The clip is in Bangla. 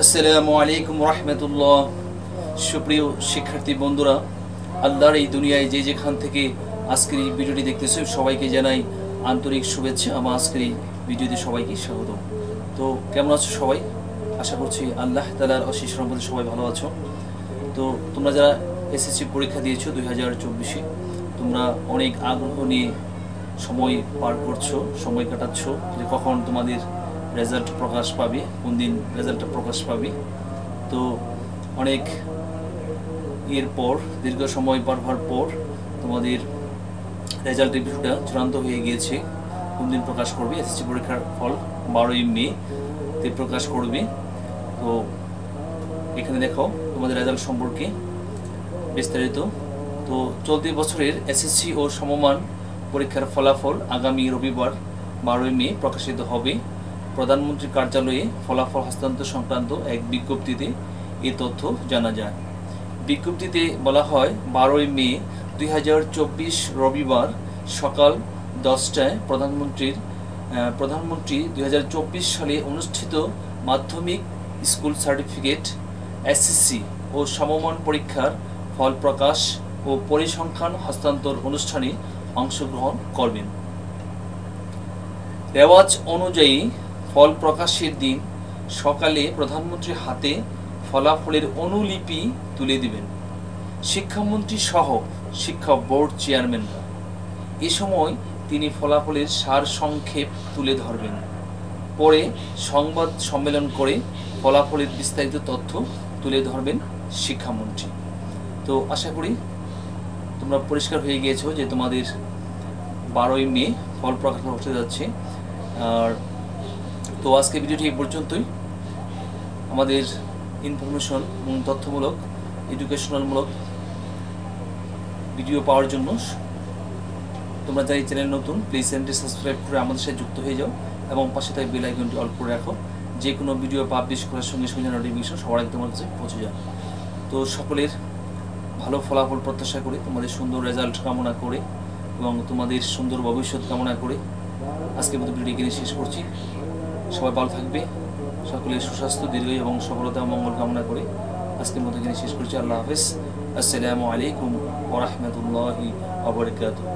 আসসালামু আলাইকুম রাহমাতুল্লাহ। সুপ্রিয় শিক্ষার্থী বন্ধুরা, আল্লাহর এই দুনিয়ায় যে যেখান থেকে আজকের এই ভিডিওটি দেখতেছো সবাইকে জানাই আন্তরিক শুভেচ্ছা। আমার আজকের এই ভিডিওতে সবাইকে স্বাগত। তো কেমন আছো সবাই? আশা করছি আল্লাহ তাআলার অশেষ রহমতে সবাই ভালো আছো। তো তোমরা যারা এসএসসি পরীক্ষা দিয়েছো 2024-এ, তোমরা অনেক আগ্রহ নিয়ে সময় পার করছো, সময় কাটাচ্ছ যে কখন তোমাদের রেজাল্ট প্রকাশ পাবে, কোন দিন রেজাল্টটা প্রকাশ পাবে। তো অনেক এরপর দীর্ঘ সময় পার হওয়ার পর তোমাদের রেজাল্টের বিষয়টা চূড়ান্ত হয়ে গিয়েছে। কোন দিন প্রকাশ করবে? এসএসসি পরীক্ষার ফল 12ই মে তে প্রকাশ করবে। তো এখানে দেখো তোমাদের রেজাল্ট সম্পর্কে বিস্তারিত। তো চলতি বছরের এসএসসি ও সমমান পরীক্ষার ফলাফল আগামী রবিবার 12ই মে প্রকাশিত হবে। প্রধানমন্ত্রীর কার্যালয়ে ফলাফল হস্তান্তর সংক্রান্ত এক বিজ্ঞপ্তিতে এই তথ্য জানা যায়। বিজ্ঞপ্তিতে বলা হয় 12ই মে 2024 রবিবার সকাল 10টায় প্রধানমন্ত্রী 2024 সালে অনুষ্ঠিত মাধ্যমিক স্কুল সার্টিফিকেট, এসএসসি ও সমমান পরীক্ষার ফল প্রকাশ ও পরিসংখ্যান হস্তান্তর অনুষ্ঠানে অংশগ্রহণ করবেন। রেওয়াজ অনুযায়ী ফল প্রকাশের দিন সকালে প্রধানমন্ত্রীর হাতে ফলাফলের অনুলিপি তুলে দিবেন শিক্ষামন্ত্রী সহ শিক্ষা বোর্ড চেয়ারম্যানরা। এ সময় তিনি ফলাফলের সারসংক্ষেপ তুলে ধরবেন। পরে সংবাদ সম্মেলন করে ফলাফলের বিস্তারিত তথ্য তুলে ধরবেন শিক্ষামন্ত্রী। তো আশা করি তোমরা পরিষ্কার হয়ে গিয়েছো যে তোমাদের 12ই মে ফল প্রকাশ হতে যাচ্ছে। আর তো আজকে ভিডিওটি এই পর্যন্তই। আমাদের ইনফরমেশন এবং তথ্যমূলক এডুকেশনালমূলক ভিডিও পাওয়ার জন্য তোমরা যারা এই চ্যানেল নতুন, প্লিজ চ্যানেলটি সাবস্ক্রাইব করে আমাদের সাথে যুক্ত হয়ে যাও এবং পাশে থাকা বেল আইকনটি অল করে রাখো। যে কোনো ভিডিও পাবলিশ করার সঙ্গে সঙ্গে নোটিফিকেশন সবার আগে তোমার কাছে পৌঁছে যায়। তো সকলের ভালো ফলাফল প্রত্যাশা করে, তোমাদের সুন্দর রেজাল্ট কামনা করে এবং তোমাদের সুন্দর ভবিষ্যৎ কামনা করে আজকের মতো ভিডিও এখানে শেষ করছি। সবাই ভালো থাকবে, সকলের সুস্বাস্থ্য, দীর্ঘায়ু এবং সফলতা মঙ্গল কামনা করে আজকের মতো এখানে শেষ করছি। আল্লাহ হাফেজ। আসসালামু আলাইকুম ওয়া রাহমাতুল্লাহি ওয়া বারাকাতুহু।